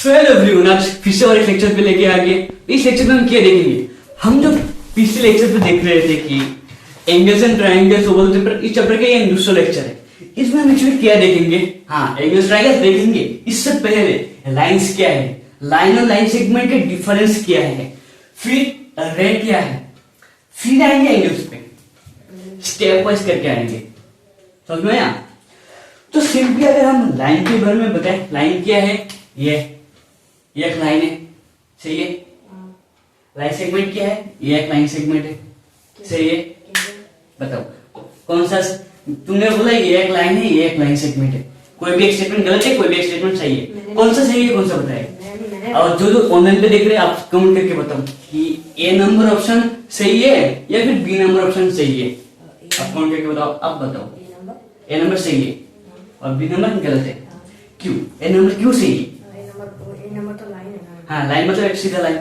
So hello everyone, आज फिर से और एक लेक्चर पे लेके आ गए। इस लेक्चर में हम क्या देखेंगे? हम जो पिछले लेक्चर पे देख रहे थे कि एंगल्स एंड ट्रायंगल्स बोलते हैं, पर इस चैप्टर का ये दूसरा लेक्चर है। इसमें हम एक्चुअली क्या देखेंगे? हाँ, एंगल्स ट्रायंगल्स देखेंगे। इससे पहले लाइंस क्या है, लाइन और लाइन सेगमेंट के डिफरेंस क्या है, फिर रे क्या है, फिर आएंगे एंगल्स पे, स्टेप वाइज करके आएंगे। समझ में आया? तो सिंपली अगर हम लाइन के बारे में बताएं, लाइन क्या है? ये एक लाइन है, सही है। लाइन सेगमेंट क्या है? ये एक लाइन सेगमेंट है, सही है। बताओ कौन सा? तुमने बोला ये एक लाइन है, ये एक लाइन सेगमेंट है। कोई भी एक स्टेटमेंट गलत है, कोई भी एक स्टेटमेंट सही है। कौन सा सही है, कौन सा बताए? और जो ऑनलाइन पे देख रहे हैं आप कमेंट करके बताओ कि ए नंबर ऑप्शन सही है या फिर बी नंबर ऑप्शन सही है। आप कमेंट करके बताओ, आप बताओ। ए नंबर सही है और बी नंबर गलत है। क्यों? ए नंबर क्यों सही है? तो लाइन है ना। हाँ, लाइन मतलब एक सीधा लाइन,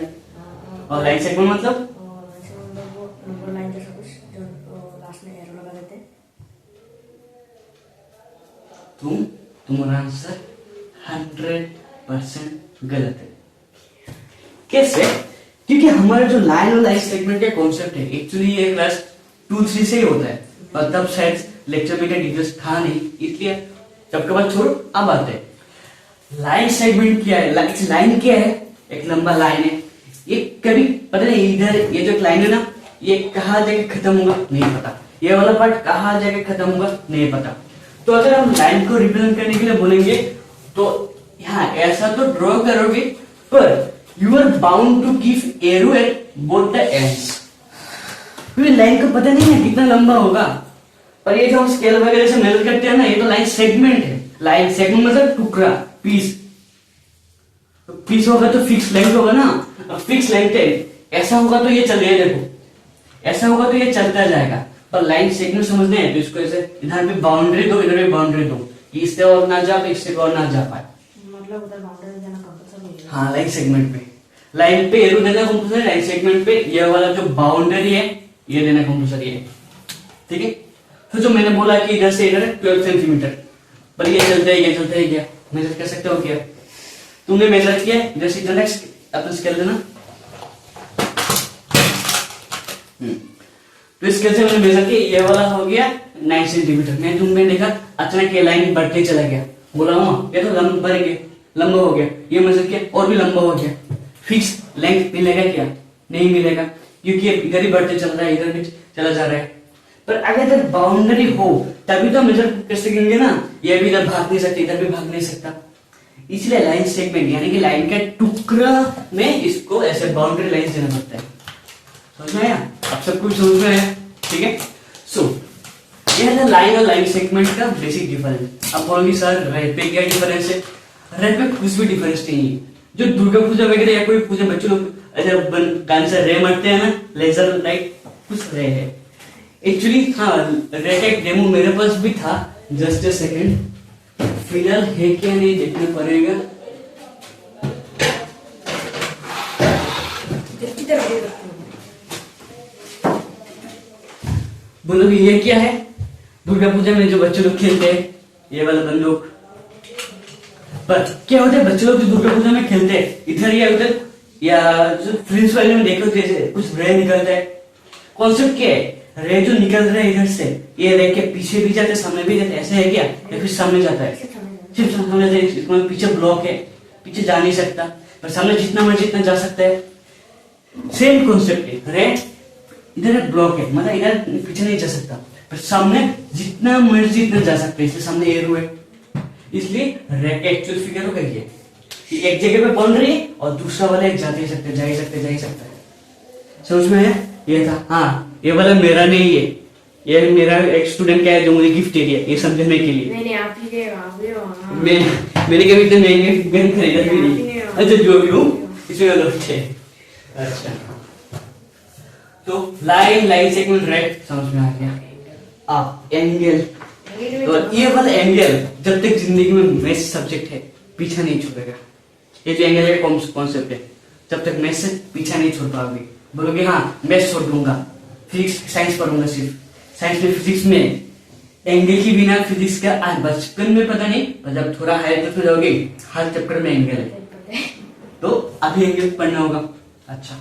और लाइन सेगमेंट मतलब वो नंबर लाइन जैसा कुछ जो लास्ट में एरो लगा देते हैं। तुम्हारा आंसर 100% गलत है। कैसे? क्योंकि हमारा जो लाइन और लाइन सेगमेंट का कॉन्सेप्ट है एक्चुअली ये क्लास 2-3 से ही होता है, और तब शायद लेक्चर में क्या डिटेल्स था नहीं, इसलिए तब के बाद छोड़ो। अब आते हैं लाइन सेगमेंट क्या है। लाइन क्या है? एक लंबा लाइन है, ये कभी पता नहीं इधर ये जो लाइन है ना, ये कहाँ जाके खत्म होगा नहीं पता, ये वाला पार्ट कहाँ जाके खत्म होगा नहीं पता। तो अगर हम लाइन को रिप्रेजेंट करने के लिए बोलेंगे तो यहाँ ऐसा तो ड्रॉ करोगे, पर you are bound to give arrow at both the ends. क्योंकि लाइन को पता नहीं है कितना लंबा होगा, पर ये जो हम स्केल वगैरह से मेजर करते हैं ना, ये तो लाइन सेगमेंट है। लाइन सेगमेंट मतलब टुकड़ा, पीस। तो पीस होगा तो फिक्स लेंथ होगा ना, अब फिक्स लेंथ है, ऐसा होगा तो ये चलेगा, देखो ऐसा होगा तो ये चलता जाएगा। पर लाइन सेगमेंट समझने हैं तो इसको ऐसे इधर भी बाउंड्री दो, इधर भी बाउंड्री दो, इससे और ना जा, इससे और ना जा पाए, मतलब उधर बाउंड्री देना कंपल्सरी है। हाँ, लाइन सेगमेंट पे, लाइन पे एरो देना कंपल्सरी, लाइन सेगमेंट पे ये वाला जो बाउंड्री है ये देना कंपल्सरी है, ठीक है। तो जो मैंने बोला कि इधर से इधर 12 सेंटीमीटर, पर ये चलता है, ये चलता है, क्या मेजर कर सकते हो? क्या तुमने मेजर किया? इधर से इधर अपन स्केल देना, तो स्केल से मैंने मेजर किया, ये वाला हो गया 9 सेंटीमीटर। मैं तुमने देखा अचानक ये लाइन बढ़ते चला गया, बोला ये तो लंबा बढ़ गया, लंबा हो गया, ये मेजर किया और भी लंबा हो गया। फिक्स लेंथ मिलेगा क्या? नहीं मिलेगा, क्योंकि इधर ही बढ़ते चल रहा है, इधर भी चला जा रहा है। पर अगर इधर बाउंड्री हो तभी तो मेजर कर सकेंगे ना, ये भी इधर भाग नहीं सकता, इधर भी भाग नहीं सकता। इसलिए लाइन सेगमेंट यानी कि लाइन का टुकड़ा में इसको ऐसे बाउंड्री लाइन देना पड़ता है। समझ में आया? आप सब कुछ समझ में आया? ठीक है। सो ये है लाइन और लाइन सेगमेंट का बेसिक डिफरेंस। अब बोलोगे सर रेड पे क्या डिफरेंस है? रेड पे कुछ भी डिफरेंस नहीं है। जो दुर्गा पूजा वगैरह या कोई पूजा बच्चों लोग गान से रे मरते हैं ना, लेजर लाइट, कुछ रे है एक्चुअली। हाँ, रे का एक डेमो मेरे पास भी था, जस्ट अ सेकंड, फिलहाल है क्या नहीं देखना पड़ेगा। बोलो ये क्या है? दुर्गा पूजा में जो बच्चे लोग खेलते हैं, ये वाला बंदूक। पर क्या होता है, बच्चे लोग जो दुर्गा पूजा में खेलते हैं इधर या उधर, या जो फ्रिंज वाले में देखो जैसे कुछ रे निकलता है। कॉन्सेप्ट क्या है? रे जो निकल रहा है इधर से, ये रे के पीछे भी जाते, सामने भी जाते, ऐसे है क्या? या फिर सामने जाता है? सिर्फ सामने जाता है। इसमें पीछे ब्लॉक है, पीछे जा नहीं सकता, पर सामने जितना मर्जी इतना जा सकता है। सेम कॉन्सेप्ट है। रे इधर एक ब्लॉक है, मतलब इधर पीछे नहीं जा सकता, पर सामने जितना मर्जी इतना जा सकता है, इसलिए सामने एरो है। इसलिए रे का एक्चुअल फिगर होगा ये, एक जगह पे बन रही है और दूसरा वाला एक जाते ही सकते, जा ही सकते, जा ही सकता है। समझ में है? ये था। हाँ, ये वाला मेरा नहीं है, ये मेरा एक स्टूडेंट का है जो मुझे गिफ्ट दे दिया, ये समझने के लिए। नहीं आप ही के, आप ही हो। मैंने कभी इतने महंगे पेन खरीदा भी नहीं। अच्छा, जो भी हूँ इसमें अलग है। अच्छा, तो लाइन लाइन सेगमेंट रेड समझ में आ गया। अब एंगल, तो ये वाला एंगल जब तक जिंदगी में मैथ्स सब्जेक्ट है पीछा नहीं छोड़ेगा। ये जो एंगल का कॉन्सेप्ट है, जब तक मैथ्स से पीछा नहीं छोड़ पाओगे। बोलोगे हाँ मैथ्स छोड़ दूंगा, फिजिक्स साइंस पढ़ूंगा, सिर्फ साइंस में फिजिक्स में एंगल के बिना फिजिक्स का आज बचपन में पता नहीं, जब थोड़ा हायर तक में जाओगे हर चैप्टर में एंगल है। तो अभी एंगल पढ़ना होगा। अच्छा,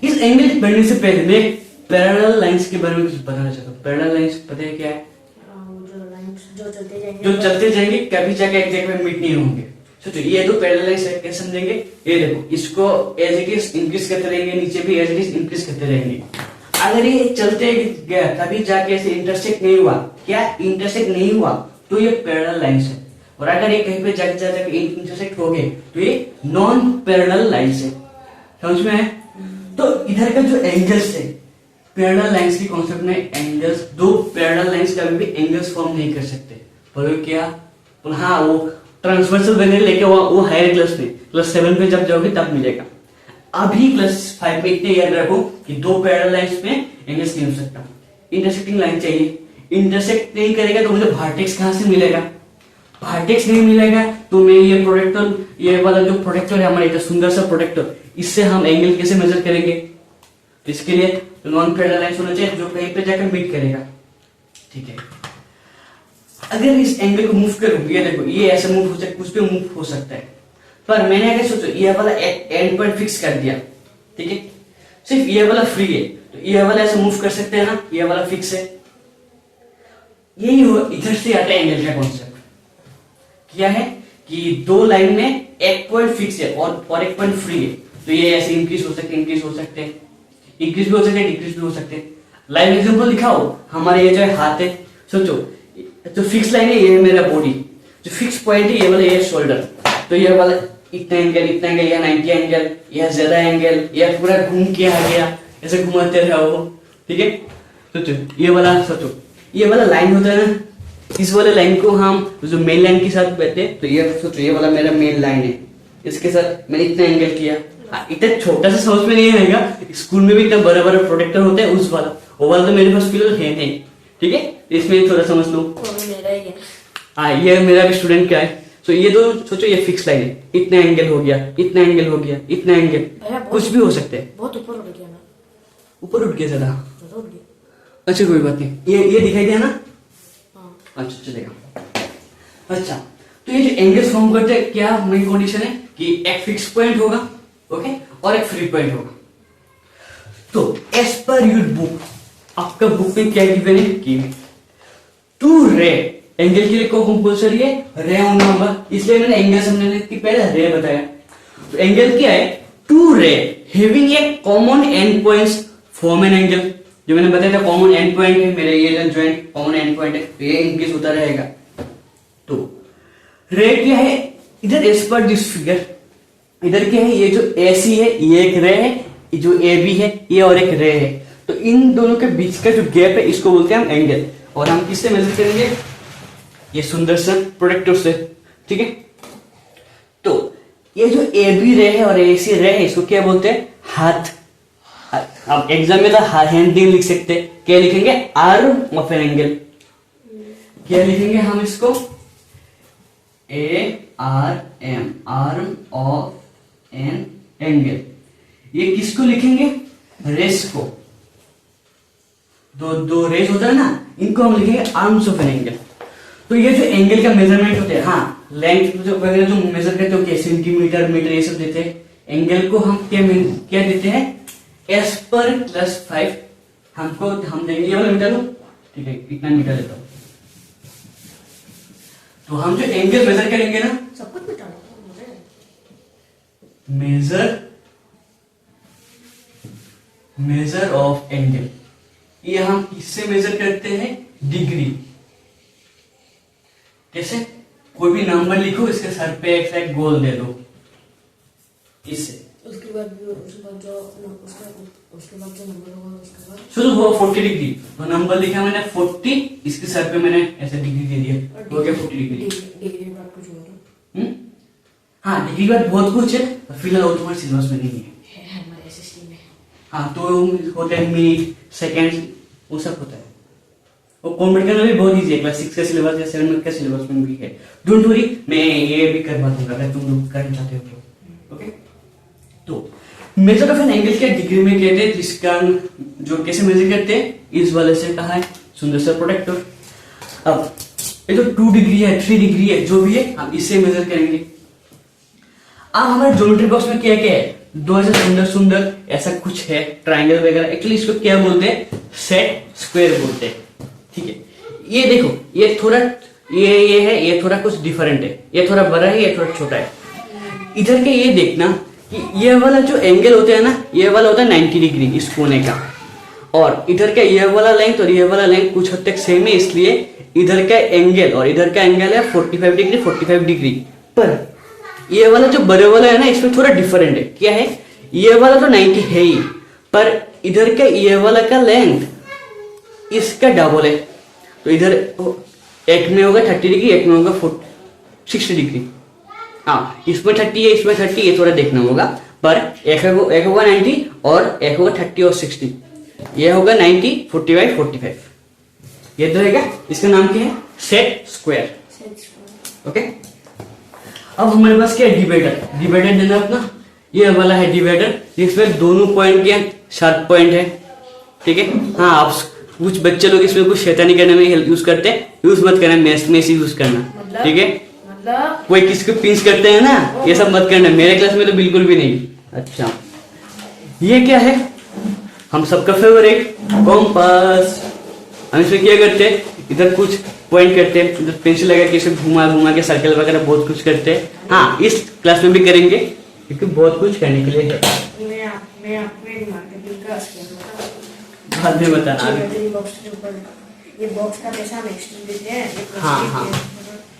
इस एंगल पढ़ने से पहले मैं पैरेलल लाइंस के बारे में कुछ बताना चाहता हूँ। पैरेलल लाइंस पता है क्या है? वो जो लाइंस जो चलते जाएंगे, जो चलते जाएंगे, कभी जाके एक जगह में मीट नहीं होंगे। सोचो, ये तो पैरेलल लाइंस है, कैसे समझेंगे? ये देखो, इसको एज इट इज इंक्रीज करते रहेंगे, नीचे भी एज इट इज इंक्रीज करते रहेंगे। अगर ये चलते गया, कभी जाके ऐसे इंटरसेक्ट नहीं हुआ, क्या इंटरसेक्ट नहीं हुआ, तो ये पैरेलल लाइंस है। और अगर ये कहीं पे जाके इंटरसेक्ट हो गए, तो ये नॉन पैरेलल लाइंस है। समझ में है? तो इधर का जो एंगल्स है, पैरेलल लाइंस की कॉन्सेप्ट में एंगल्स, दो पैरेलल लाइंस कभी भी एंगल्स फॉर्म नहीं कर सकते। बोलो क्या? बोलो हाँ, वो ट्रांसवर्सल बने लेके वो हायर क्लास में, क्लास 7 पे जब जाओगे तब मिलेगा। अभी क्लास 5 में इतने याद रखो कि दो पैरेलल लाइंस में एंगल्स नहीं हो सकता, इंटरसेक्टिंग लाइन चाहिए। इंटरसेक्ट नहीं करेगा तो मुझे वर्टेक्स कहां से मिलेगा? वर्टेक्स नहीं मिलेगा तो मैं ये प्रोटेक्टर, ये वाला जो प्रोटेक्टर है हमारा, सुंदर सा प्रोटेक्टर, इससे हम एंगल कैसे मेजर करेंगे? इसके लिए नॉन पैरेलल लाइंस होना चाहिए जो कहीं पे जाकर मीट करेगा। ठीक है, अगर इस एंगल को मूव करूं, ये देखो, ये ऐसे मूव हो सकता है, कुछ भी मूव हो सकता है, पर मैंने अगर सोचो ये वाला एंड पॉइंट फिक्स कर दिया, ठीक है, सिर्फ ये वाला फ्री है, तो ये वाला ऐसे मूव कर सकते हैं ना, ये वाला फिक्स है। यही इधर से आता है एंगल का कॉन्सेप्ट। क्या है कि दो लाइन में एक पॉइंट फिक्स है और एक पॉइंट फ्री है, तो ये ऐसे इंक्रीज हो सकते हैं, इंक्रीज हो सकते हैं, इंक्रीज भी हो सकते हैं, डिक्रीज भी हो सकते हैं। लाइन एग्जांपल दिखाओ, हमारे ये जो हाथ है, सोचो जो फिक्स लाइन है ये है मेरा बॉडी, जो फिक्स पॉइंट है ये वाला, ये शोल्डर, तो ये वाला इतना एंगल, इतना एंगल, यह 90 एंगल, यह ज्यादा एंगल, यह पूरा घूम के आ गया, ऐसे घुमाते रहो। ठीक है, सोचो ये वाला, सोचो ये वाला लाइन होता है ना, इस वाले लाइन को हम जो मेन लाइन के साथ बैठते हैं, तो ये सोचो ये वाला मेरा मेन लाइन है, इसके साथ मैंने इतना एंगल किया। इतना छोटा सा समझ में नहीं आएगा, स्कूल में भी इतना बड़ा बड़ा प्रोटेक्टर होता है, उस वाला, वो वाला तो मेरे पास फिलहाल है नहीं। ठीक है, इसमें थोड़ा समझ लो। मेरा ही है। हाँ, ये मेरा भी स्टूडेंट का है। तो ये तो सोचो ये फिक्स लाइन है, इतना एंगल हो गया, इतना एंगल हो गया, इतना एंगल, कुछ भी हो सकते हैं। बहुत ऊपर उठ गया ना, ऊपर उठ गया ज्यादा। उठ गया। अच्छा कोई बात नहीं, ये दिखाई दिया ना? हाँ। अच्छा चलेगा। अच्छा, तो ये जो एंगल्स फॉर्म करते हैं, क्या मेन कंडीशन है कि एक फिक्स पॉइंट होगा, ओके, और एक फ्री पॉइंट होगा। तो एज पर योर बुक, आपका बुक में क्या गिवन है कि टू रे, एंगल के लिए को कंपल्सरी है, रे होना होगा, इसलिए मैंने एंगल समझने के पहले रे बताया। तो एंगल क्या है? टू रे having a common and points form an angle. जो मैंने बताया था कॉमन एंड पॉइंट है मेरे, ये जॉइंट कॉमन एंड पॉइंट है, तो ये इंक्रीज होता रहेगा। तो रे क्या है? इधर एज पर दिस फिगर, इधर क्या है? ये जो AC है ये एक रे है, जो AB है ये और एक रे है, तो इन दोनों के बीच का जो गैप है इसको बोलते हैं हम एंगल। और हम किससे मेजर करेंगे? ये सुंदर सा प्रोटेक्टर से। ठीक है, तो ये जो AB रे है और AC रे है, इसको क्या बोलते हैं? हाथ। अब एग्जाम में तो हैंड नहीं लिख सकते, क्या लिखेंगे? Arm of an angle. क्या लिखेंगे हम इसको? ARM, arm of an angle. ये किसको लिखेंगे? रेस को। दो रेस होता है ना, इनको हम लिखेंगे आर्म्स ऑफ एन एंगल। तो ये जो एंगल का मेजरमेंट होते हैं, हाँ लेंथ वगैरह जो मेजर करते हो, सेंटीमीटर, मीटर, ये सब देते हैं। एंगल को हम क्या देते हैं? S पर +5 हमको हम देंगे, ये वाला मीटर लो, ठीक है, इतना मीटर देता हूं। तो हम जो एंगल मेजर करेंगे ना, सब कुछ मिटाना मेजर ऑफ एंगल, ये हम किससे मेजर करते हैं? डिग्री। कैसे? कोई भी नंबर लिखो, इसके सर पे एक गोल दे दो, इससे। उसके बाद जो नंबर होगा उसके बाद शुरू हुआ 40 डिग्री, तो नंबर लिखा मैंने 40, इसके सर पे मैंने ऐसे डिग्री दे दिया, हो गया 40 डिग्री। डिग्री बात कुछ होगा। हाँ, डिग्री बात बहुत कुछ है, फिलहाल वो तुम्हारे सिलेबस में नहीं है हमारे SST में। हाँ, तो होते हैं मिनट, सेकंड, वो सब होता है। वो कॉन्वर्ट करना भी बहुत इजी है, क्लास 6 का सिलेबस या 7 का सिलेबस में भी है। डोंट वरी, मैं ये भी करवा दूंगा अगर तुम लोग करना चाहते हो तो। ओके, तो मेजर ऑफ एन एंगल क्या डिग्री में कहते हैं, जिसका जो कैसे मेजर करते हैं, इस वाले से कहा है सुंदर सा प्रोटेक्टर। अब ये जो 2 डिग्री है, 3 डिग्री है, जो भी है हम इससे मेजर करेंगे। अब हमारे ज्योमेट्री बॉक्स में क्या क्या है, दो ऐसे सुंदर सुंदर ऐसा कुछ है ट्राइंगल वगैरह, एक्चुअली इसको क्या बोलते हैं, सेट स्क्वायर बोलते हैं। ठीक है, ये देखो ये थोड़ा ये है, ये थोड़ा कुछ डिफरेंट है, ये थोड़ा बड़ा है, ये थोड़ा छोटा है। इधर के ये देखना कि ये वाला जो एंगल होता है ना, ये वाला होता है 90 डिग्री इस कोने का, और इधर का ये वाला लेंथ और ये वाला लेंथ कुछ हद तक सेम है, इसलिए इधर का एंगल और इधर का एंगल है 45 डिग्री 45 डिग्री। पर ये वाला जो बड़े वाला है ना, इसमें थोड़ा डिफरेंट है। क्या है, ये वाला तो 90 है ही, पर इधर का ये वाला का लेंथ इसका डबल है। तो इधर एक में होगा 30 डिग्री, एक में होगा 60 डिग्री। हाँ, इसमें 30 है, इसमें 30, ये थोड़ा देखना होगा। पर एक होगा 90 और एक होगा 30 और 60। ये होगा 90 45 45, ये तो रहेगा। इसका नाम क्या है, सेट स्क्वायर। ओके, अब हमारे पास क्या है, डिवाइडर। डिवाइडर देना अपना, ये वाला है डिवाइडर, जिसमें दोनों पॉइंट के शार्प पॉइंट है। ठीक है, हाँ, आप कुछ बच्चे लोग इसमें कुछ शैतानी करने में यूज करते हैं, यूज मत करना, मैथ में यूज करना। ठीक है, कोई किसी को पिंच करते हैं ना, ये सब मत करना, मेरे क्लास में तो बिल्कुल भी नहीं। अच्छा, ये क्या है, हम सबका फेवरेट कॉम्पास। हम इसमें क्या करते हैं, इधर कुछ पॉइंट करते हैं, इधर पेंसिल लगा के इसे घुमा घुमा के सर्कल वगैरह बहुत कुछ करते हैं। हाँ, इस क्लास में भी करेंगे क्योंकि बहुत कुछ करने के लिए है। मैं आपको एक मार्केटिंग का स्कीम बताऊं, बाद में बताना। ये बॉक्स का पैसा हम एक्सट्रा देते हैं। हाँ हाँ,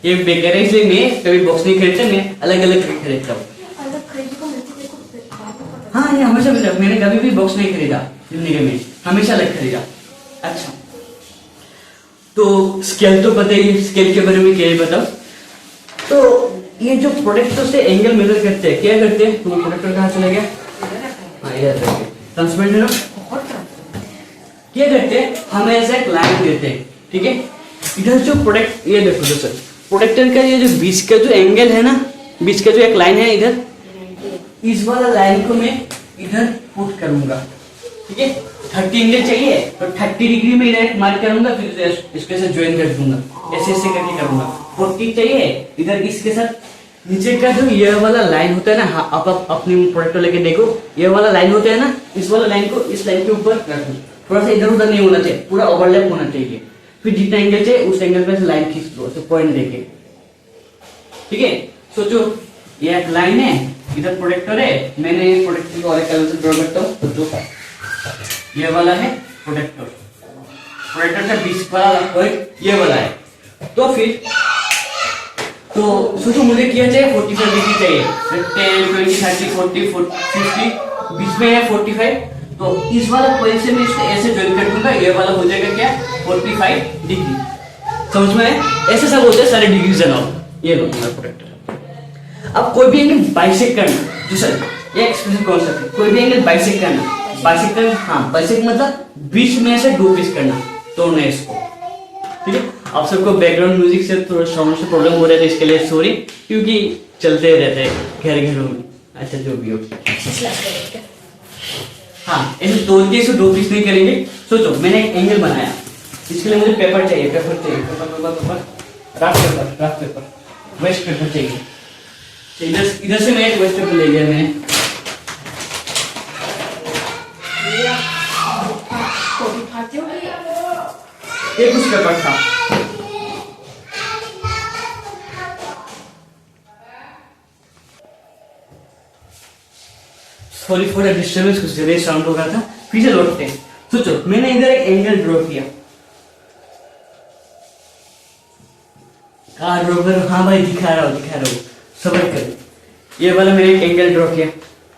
ये बेकार है, इसलिए मैं कभी बॉक्स नहीं खरीदता, मैं अलग अलग खरीदता हूँ। अलग खरीद को मिलती, देखो बाद में पता। हाँ, ये हमेशा मिला, मैंने कभी भी बॉक्स नहीं खरीदा जिंदगी में, हमेशा अलग खरीदा। अच्छा, तो स्केल तो पता ही, स्केल के बारे में क्या है बताओ। तो ये जो प्रोडक्टर से एंगल मेजर करते हैं, क्या करते हैं, तो प्रोडक्टर कहाँ चला गया, हाँ इधर ट्रांसपेरेंट है ना, क्या करते हैं, हमें ऐसा एक लाइन देते हैं। ठीक है, इधर जो प्रोडक्ट, ये देखो दोस्तों, प्रोडक्टर का ये जो बीच का जो एंगल है ना, बीच का जो एक लाइन है इधर, इस वाला लाइन को मैं इधर पुट करूंगा। ठीक है, 30 एंगल चाहिए तो 30 डिग्री में इधर मार्क करूंगा, फिर इसके साथ ज्वाइन कर दूंगा, ऐसे ऐसे करके करूंगा। 40 चाहिए इधर, इसके साथ नीचे का जो ये वाला लाइन होता है ना, हाँ, आप अपनी प्रोडक्ट लेके देखो, ये वाला लाइन होता है ना, इस वाला लाइन को इस लाइन के ऊपर रखो, थोड़ा सा इधर उधर नहीं होना चाहिए, पूरा ओवरलैप होना चाहिए। फिर जितना एंगल चाहिए उस एंगल पे लाइन खींच लो, तो पॉइंट देके। ठीक है, सोचो ये एक लाइन है, इधर प्रोडक्टर है, मैंने प्रोडक्टर को और कलर से ड्रॉ करता हूँ। सोचो ये वाला है प्रोडक्टर, प्रोडक्टर का बीच वाला पॉइंट ये वाला है। तो फिर तो सोचो मुझे क्या चाहिए, 45 डिग्री चाहिए, 10 20 30 40 50, बीच में है 45। तो इस वाला पॉइंट से मैं इसको ऐसे ज्वाइन कर दूंगा, ये वाला हो जाएगा क्या, 45 डिग्री। समझ में है, ऐसे सब होते हैं सारे डिग्री जनाओ। ये लो तुम्हारा प्रोडक्टर। अब कोई भी एंगल बाइसेक्ट करना, जो सर ये एक्सप्रेशन कॉन्सेप्ट है, कोई भी एंगल बाइसेक्ट करना, बाइसेक्ट करना, हाँ बाइसेक्ट मतलब बीच में से दो पीस करना, तोड़ना है इसको। ठीक है, आप सबको बैकग्राउंड म्यूजिक से थोड़ा साउंड से प्रॉब्लम हो रहा है, तो इसके लिए सॉरी, क्योंकि चलते रहते हैं घर घरों में। अच्छा, जो भी हो, हाँ, ऐसे तोड़ के इसको दो पीस नहीं करेंगे। सोचो मैंने एक एंगल बनाया, इसके लिए मुझे पेपर चाहिए, पेपर राफ्ट पेपर, वेस्ट पेपर चाहिए। इधर से मैं एक वेस्ट पेपर ले लिया मैंने, ये कुछ पेपर था। सॉरी फॉर द डिस्टर्बेंस, कुछ ज्यादा साउंड हो रहा था। फिर से लौटते हैं। सोचो मैंने इधर एक एंगल ड्रॉ किया, कहाँ ड्रॉ करो, हाँ भाई दिखा रहा हूँ, सब्र करो। ये वाला मैंने एक एंगल ड्रॉ किया।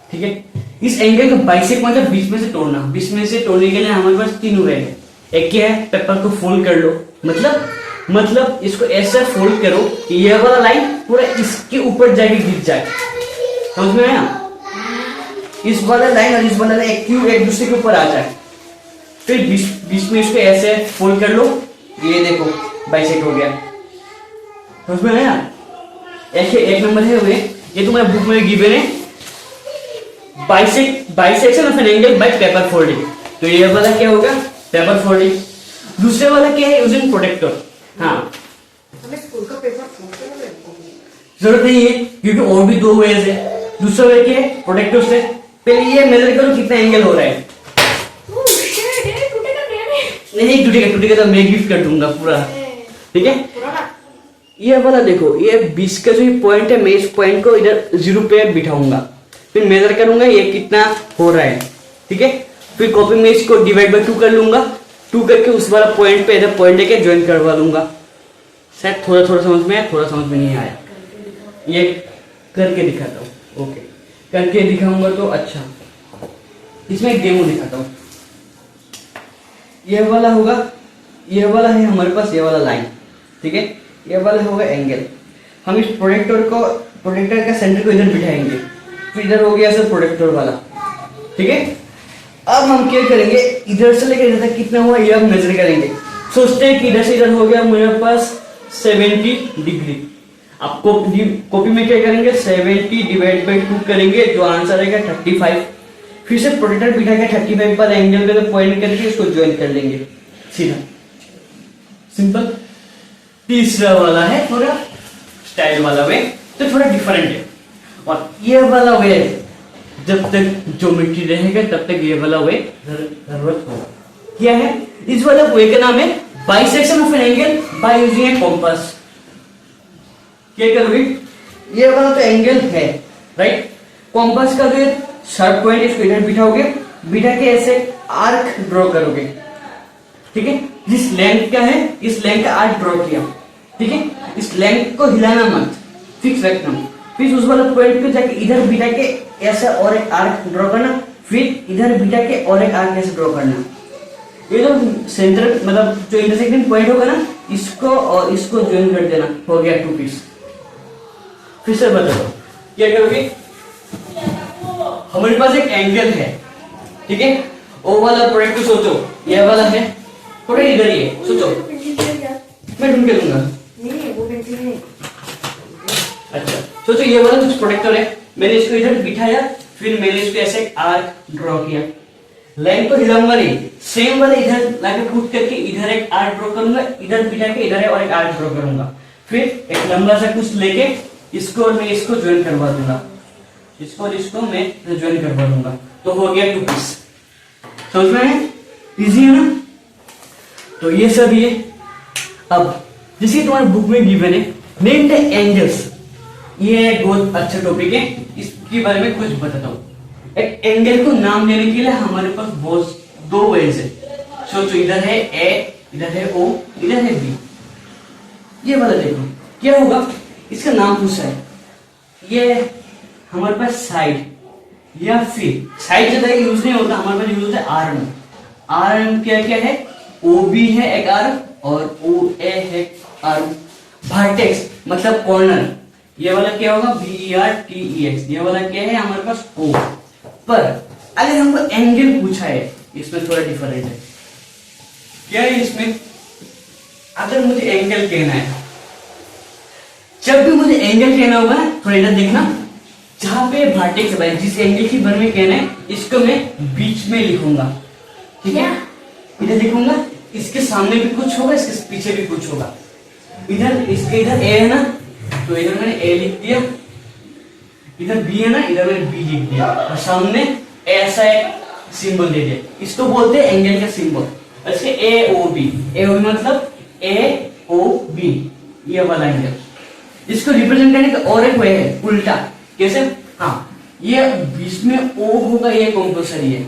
ठीक है, इस एंगल को बाइसेक्ट मतलब बीच में से तोड़ना। बीच में से तोड़ने के लिए हमारे पास तीन वे हैं। एक क्या है, पेपर को फोल्ड कर लो, मतलब इसको ऐसा फोल्ड करो कि ये वाला लाइन पूरा इसके ऊपर जाके गिर जाए। समझ में आया? इस वाला लाइन और इस वाला लाइन एक दूसरे के ऊपर आ जाए। फिर बीच में इसको ऐसे फोल्ड कर लो, ये देखो बाइसेक्ट हो गया। समझ में आया? एक नंबर है वे, ये तुम्हारे बुक में गिवन है, bisection of an angle by paper folding. तो ये वाला क्या होगा, पेपर फोल्डिंग। दूसरे वाला क्या है, यूजिंग प्रोटेक्टर। हाँ, हमें स्कूल का पेपर फोल्ड करना है, जरूरत नहीं है क्योंकि और भी दो वेज है। दूसरा वे क्या है, प्रोटेक्टर से पहले ये मेजर करो कितना एंगल हो रहा है। नहीं टूटेगा तो मैं गिफ्ट कर दूंगा पूरा, ठीक है। ये वाला देखो, ये 20 का जो पॉइंट है, मैं इस पॉइंट को इधर 0 पे बिठाऊंगा, फिर मेजर करूंगा ये कितना हो रहा है, ठीक है। फिर कॉपी में इसको डिवाइड बाय 2 कर लूंगा, 2 करके उस वाला पॉइंट पे इधर पॉइंट लेके ज्वाइन करवा लूंगा। शायद थोड़ा थोड़ा समझ में आया, थोड़ा समझ में नहीं आया, ये करके दिखाता हूँ। ओके, करके दिखाऊंगा तो अच्छा, इसमें एक डेमो दिखाता हूँ। ये वाला होगा, ये वाला है हमारे पास ये वाला लाइन, ठीक है। ये वाला होगा एंगल। हम इस प्रोटेक्टर का सेंटर को इधर बिठाएंगे, फिर इधर हो गया सर प्रोटेक्टर वाला, ठीक है। अब हम क्या करेंगे, इधर से लेकर इधर तक कितना हुआ ये हम मेजर करेंगे। सोचते हैं कि इधर से इधर हो गया मेरे पास 70 डिग्री। अब कॉपी में क्या करेंगे, 70 डिवाइड बाई 2 करेंगे, जो आंसर आएगा 35। फिर से प्रोटेक्टर बिठा के 35 पर एंगल पे पॉइंट करके इसको ज्वाइन कर लेंगे सीधा, सिंपल। तीसरा वाला है थोड़ा स्टाइल वाला वे, तो थोड़ा डिफरेंट है। और ये वाला वे जब तक ज्योमेट्री रहेगा तब तक ये वाला वे जरूरत होगा। क्या है, इस वाला वे का नाम है bisection of an angle by using A compass. क्या करोगे, ये वाला तो एंगल है, राइट। कॉम्पास का जो शार्प पॉइंट इसको इधर बिठाओगे, बिठा के ऐसे आर्क ड्रॉ करोगे, ठीक है। जिस लेंथ का है इस लेंथ का आर्क ड्रॉ किया, ठीक है। इस लेंथ को हिलाना मत, फिक्स रखना। फिर उस वाला पॉइंट पे जाके इधर बिठा के ऐसा और एक आर्क ड्रॉ करना, फिर इधर बिठा के और एक आर्क ऐसे ड्रॉ करना। ये जो सेंटर मतलब जो इंटरसेक्टिंग पॉइंट होगा ना, इसको और इसको ज्वाइन कर देना, हो गया 2 पीस। फिर से बता दो क्या करोगे, हमारे पास एक एंगल है, ठीक है। ओ वाला प्रोडक्ट सोचो, ये वाला है, थोड़ा इधर ही है, सोचो। मैं ढूंढ के लूंगा, अच्छा सोचो। ये वाला कुछ प्रोटेक्टर है, मैंने इसको इधर बिठाया, फिर मैंने इसको ऐसे आर्क ड्रॉ किया। लाइन को हिलाऊंगा नहीं, सेम वाला इधर लाके पुट करके इधर एक आर्क ड्रॉ करूंगा, इधर बिठा के इधर और एक आर्क ड्रॉ करूंगा, फिर एक लंबा सा कुछ लेके इसको और मैं इसको ज्वाइन करवा दूंगा, इसको और इसको मैं ज्वाइन करवा दूंगा, तो हो गया 2 पीस। समझ में आया, इजी है ना। तो ये सब ये। अब जैसे तुम्हारे बुक में गिवन है नेम द एंगल्स, ये एक बहुत अच्छा टॉपिक है, इसके बारे में कुछ बताता हूँ। एक एंगल को नाम देने के लिए हमारे पास बहुत 2 वेज है। सोचो, इधर है ए, इधर है ओ, इधर है बी। ये वाला देखो क्या होगा, इसका नाम पूछा है, ये हमारे पास साइड या फिर साइड ज्यादा यूज नहीं होता, हमारे पास यूज होता है आर्म। आर्म क्या क्या है, ओ बी है एक आर्म और ओ ए है आर्म। वर्टेक्स मतलब कॉर्नर, ये वाला क्या होगा, VERTEX। ये वाला क्या है हमारे पास O। पर अगर हमको एंगल पूछा है, इसमें थोड़ा डिफरेंट है। क्या है इसमें, अगर मुझे एंगल कहना है, जब भी मुझे एंगल कहना होगा ना, थोड़ा इधर देखना, जहां पे वर्टेक्स है, जिस एंगल के बारे में कहना है, इसको मैं बीच में लिखूंगा, ठीक है। इधर लिखूंगा, इसके सामने भी कुछ होगा, इसके पीछे भी कुछ होगा। इधर इसके इधर ए है ना, तो इधर मैंने ए लिख दिया, इधर बी है ना, इधर मैंने बी लिख दिया, और सामने ऐसा एक सिंबल दे दिया। इसको बोलते हैं एंगल का सिंबल। इसके ए ओ बी मतलब ए ओ बी, ये वाला एंगल। इसको रिप्रेजेंट करने का और एक वे है, उल्टा। कैसे, हाँ, ये बीच में ओ होगा, ये कंपल्सरी है।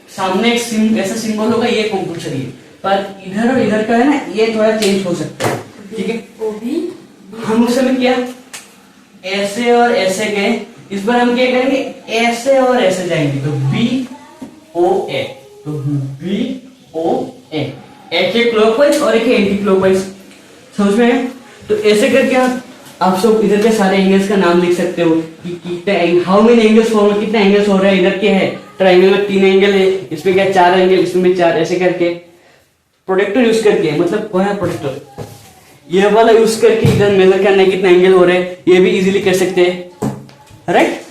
सामने एक ऐसा सिंबल होगा, ये कंपल्सरी है। पर इधर और इधर का है ना, ये थोड़ा चेंज हो सकता है, ठीक है। हम उस समय क्या ऐसे और ऐसे गए, इस बार हम क्या करेंगे, ऐसे और ऐसे जाएंगे, तो बी ओ ए, तो बी ओ ए, एक है क्लॉकवाइज और एक है एंटी क्लॉकवाइज। समझ में है। तो ऐसे करके आप सब इधर के सारे एंगल्स का नाम लिख सकते हो कि कितना, हाउ मेनी एंगल्स फॉर्म, कितना एंगल्स हो रहा है। इधर क्या है, ट्रायंगल में 3 एंगल है, इसमें क्या 4 एंगल, इसमें 4, ऐसे करके प्रोटेक्टर यूज करके, मतलब कौन है प्रोटेक्टर, ये वाला यूज करके इधर मेजर करना है कितना एंगल हो रहा है, ये भी इजीली कर सकते हैं, राइट।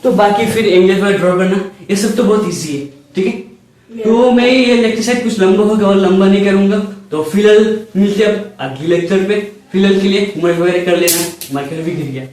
तो बाकी फिर एंगल पर ड्रॉ करना, ये सब तो बहुत इजी है, ठीक है। तो मैं ये लेक्चर शायद कुछ लंबा होगा और लंबा नहीं करूंगा, तो फिलहाल मिलते हैं अब अगले लेक्चर पे। फिलहाल के लिए होमवर्क वगैरह कर लेना, मार्कर भी गिर गया।